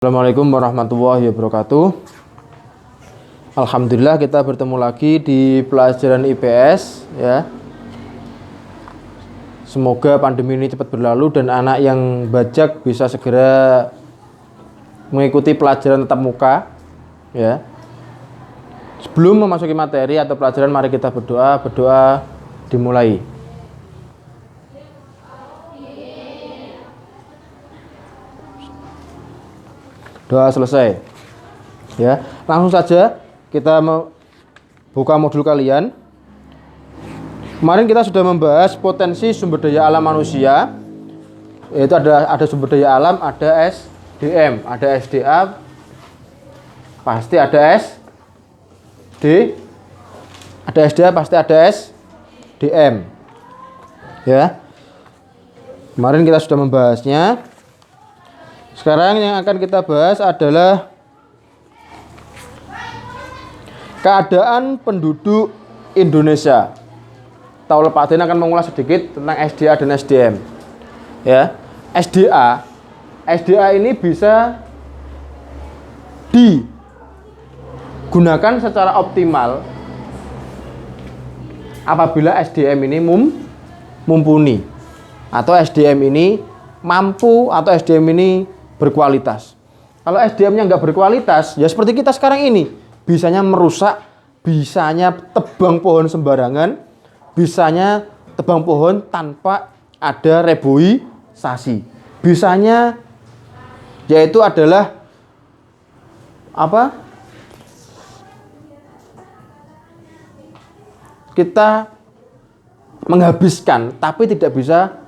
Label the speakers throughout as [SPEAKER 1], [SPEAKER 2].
[SPEAKER 1] Assalamualaikum warahmatullahi wabarakatuh. Alhamdulillah kita bertemu lagi di pelajaran IPS ya. Semoga pandemi ini cepat berlalu dan anak yang bajak bisa segera mengikuti pelajaran tatap muka ya. Sebelum memasuki materi atau pelajaran, mari kita berdoa. Berdoa dimulai. Doa selesai ya, langsung saja kita buka modul kalian. Kemarin kita sudah membahas potensi sumber daya alam manusia, yaitu ada sumber daya alam, ada SDM, ada SDA, pasti ada SD, ada SDA, pasti ada SDM ya. Kemarin kita sudah membahasnya. Sekarang yang akan kita bahas adalah keadaan penduduk Indonesia. Taul Pak Den akan mengulas sedikit tentang SDA dan SDM. Ya, SDA ini bisa digunakan secara optimal apabila SDM ini mumpuni, atau SDM ini mampu, atau SDM ini berkualitas. Kalau SDM-nya nggak berkualitas, ya seperti kita sekarang ini, bisanya merusak, bisanya tebang pohon sembarangan, bisanya tebang pohon tanpa ada reboisasi, bisanya yaitu adalah apa? Kita menghabiskan, tapi tidak bisa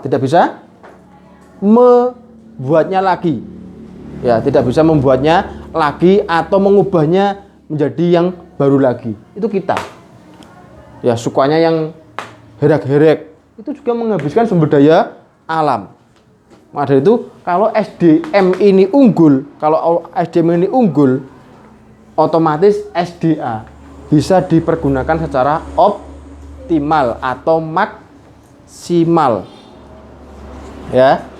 [SPEAKER 1] tidak bisa membuatnya lagi ya, tidak bisa membuatnya lagi atau mengubahnya menjadi yang baru lagi. Itu kita ya, sukanya yang herek-herek, itu juga menghabiskan sumber daya alam. Maka dari itu, kalau SDM ini unggul, otomatis SDA bisa dipergunakan secara optimal atau maksimal ya.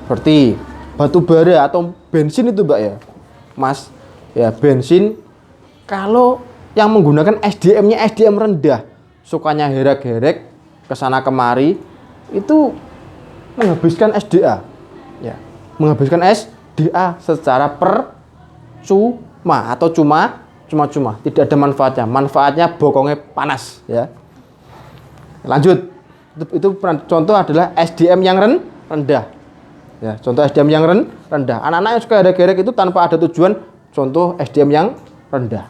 [SPEAKER 1] Seperti batu bara atau bensin itu Mbak ya Mas ya, bensin kalau yang menggunakan SDM-nya SDM rendah, sukanya herek-herek kesana kemari, itu menghabiskan SDA ya, menghabiskan SDA secara percuma atau cuma, tidak ada manfaatnya bokongnya panas ya. Lanjut, itu contoh adalah SDM yang rendah ya, contoh SDM yang rendah. Anak-anak yang suka herek-herek itu tanpa ada tujuan, contoh SDM yang rendah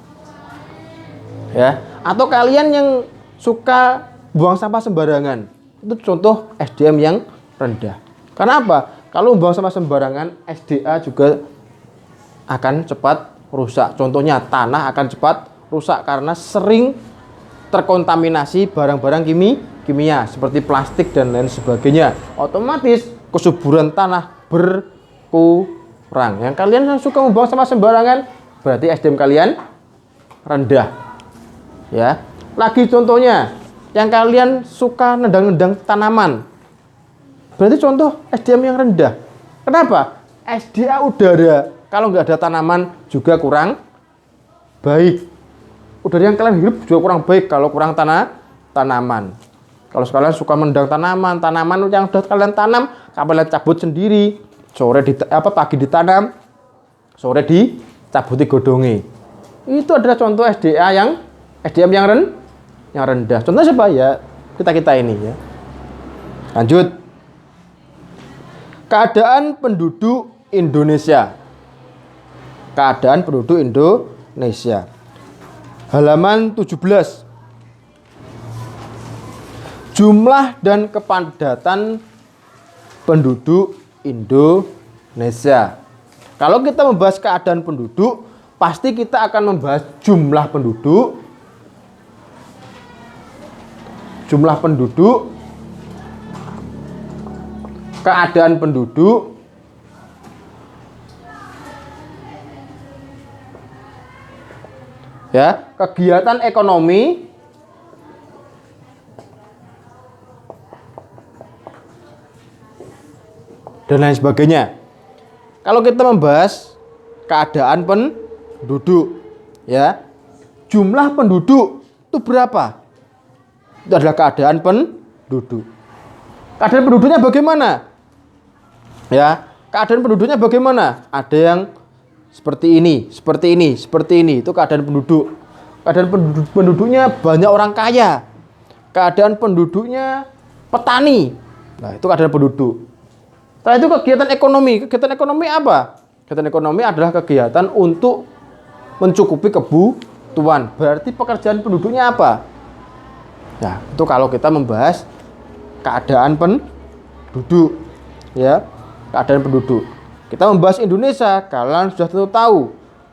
[SPEAKER 1] ya. Atau kalian yang suka buang sampah sembarangan, itu contoh SDM yang rendah. Karena apa? Kalau buang sampah sembarangan, SDA juga akan cepat rusak. Contohnya tanah akan cepat rusak karena sering terkontaminasi barang-barang kimia seperti plastik dan lain sebagainya. Otomatis kesuburan tanah berkurang. Yang kalian yang suka membuang sampah sembarangan, berarti SDM kalian rendah ya. Lagi contohnya, yang kalian suka nendang-nendang tanaman, berarti contoh SDM yang rendah. Kenapa? SDA udara kalau nggak ada tanaman juga kurang baik. Udara yang kalian hirup juga kurang baik kalau kurang tanaman. Kalau kalian suka mendang tanaman yang sudah kalian tanam, kalian cabut sendiri, pagi ditanam, sore dicabuti godonge. Itu adalah contoh SDM yang rendah. Contohnya siapa ya? Kita ini ya. Lanjut. Keadaan penduduk Indonesia. Halaman 17. Jumlah dan kepadatan penduduk Indonesia. Kalau kita membahas keadaan penduduk, pasti kita akan membahas jumlah penduduk, keadaan penduduk, ya, kegiatan ekonomi, dan lain sebagainya. Kalau kita membahas keadaan penduduk, ya, jumlah penduduk itu berapa? Itu adalah keadaan penduduk. Keadaan penduduknya bagaimana? Ya, keadaan penduduknya bagaimana? Ada yang seperti ini, seperti ini, seperti ini. Itu keadaan penduduk. Keadaan penduduknya banyak orang kaya. Keadaan penduduknya petani. Nah, itu keadaan penduduk. Setelah itu kegiatan ekonomi. Kegiatan ekonomi apa? Kegiatan ekonomi adalah kegiatan untuk mencukupi kebutuhan. Berarti pekerjaan penduduknya apa? Nah, itu kalau kita membahas keadaan penduduk, ya, keadaan penduduk. Kita membahas Indonesia, kalian sudah tentu tahu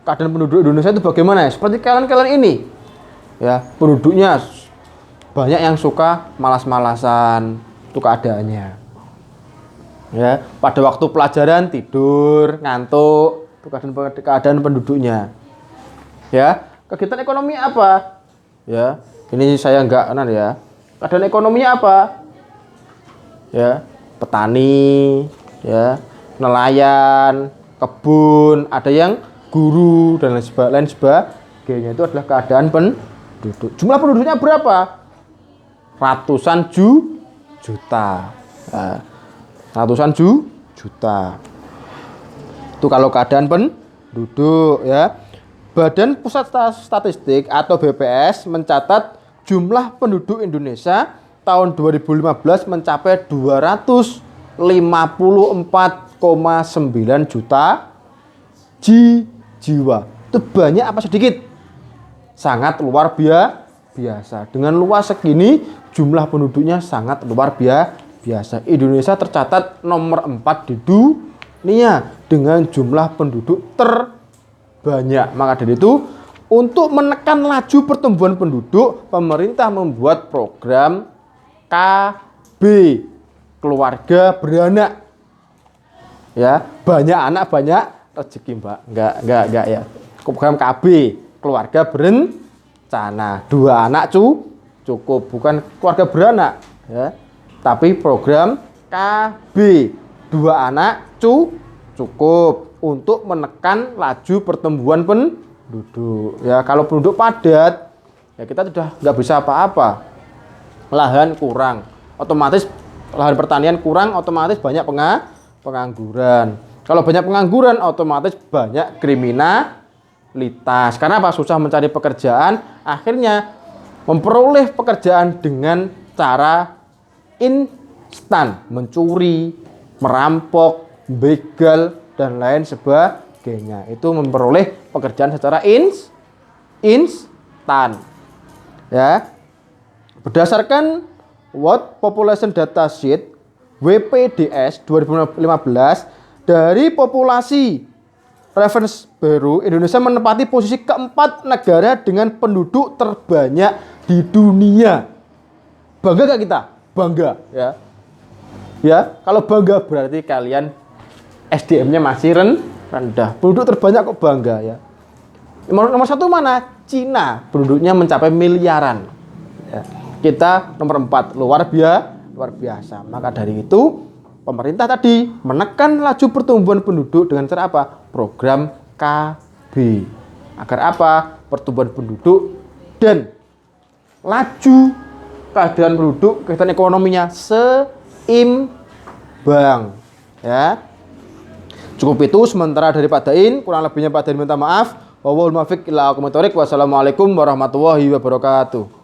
[SPEAKER 1] keadaan penduduk Indonesia itu bagaimana. Seperti kalian ini, ya, penduduknya banyak yang suka malas-malasan, itu keadaannya. Ya, pada waktu pelajaran tidur, ngantuk, itu keadaan penduduknya. Ya, kegiatan ekonomi apa? Ya, ini saya enggak kenal ya. Keadaan ekonominya apa? Ya, petani, ya, nelayan, kebun, ada yang guru dan lain sebagainya. Itu adalah keadaan penduduk. Jumlah penduduknya berapa? Ratusan juta. Nah, ratusan juta. Itu kalau keadaan penduduk, ya. Badan Pusat Statistik atau BPS mencatat jumlah penduduk Indonesia tahun 2015 mencapai 254,9 juta jiwa. Itu banyak apa sedikit? Sangat luar biasa. Dengan luas segini, jumlah penduduknya sangat luar biasa. Indonesia tercatat nomor 4 di dunia dengan jumlah penduduk terbanyak. Maka dari itu, untuk menekan laju pertumbuhan penduduk, pemerintah membuat program KB, keluarga beranak. Ya, banyak anak banyak rezeki, Mbak. Enggak ya. Program KB, keluarga berencana. 2 anak cukup, bukan keluarga beranak, ya. Tapi program KB, 2 anak cukup untuk menekan laju pertumbuhan penduduk. Ya, kalau penduduk padat, ya kita sudah nggak bisa apa-apa. Lahan kurang, otomatis lahan pertanian kurang, otomatis banyak pengangguran. Kalau banyak pengangguran, otomatis banyak kriminalitas. Karena apa? Susah mencari pekerjaan, akhirnya memperoleh pekerjaan dengan cara instan, mencuri, merampok, begal, dan lain sebagainya. Itu memperoleh pekerjaan secara instan. Ya. Berdasarkan World Population Data Sheet WPDS 2015, dari populasi reference baru, Indonesia menempati posisi keempat negara dengan penduduk terbanyak di dunia. Bangga gak kita? Bangga, ya. Ya, kalau bangga berarti kalian SDM-nya masih rendah. Penduduk terbanyak kok bangga, ya. Nomor 1 mana? Cina, penduduknya mencapai miliaran. Ya. Kita nomor 4, luar biasa. Maka dari itu, pemerintah tadi menekan laju pertumbuhan penduduk dengan cara apa? Program KB. Agar apa? Pertumbuhan penduduk dan laju keadaan penduduk, kegiatan ekonominya seimbang. Ya. Cukup itu sementara dari Pak Dain, kurang lebihnya Pak Dain minta maaf. Wassalamualaikum warahmatullahi wabarakatuh.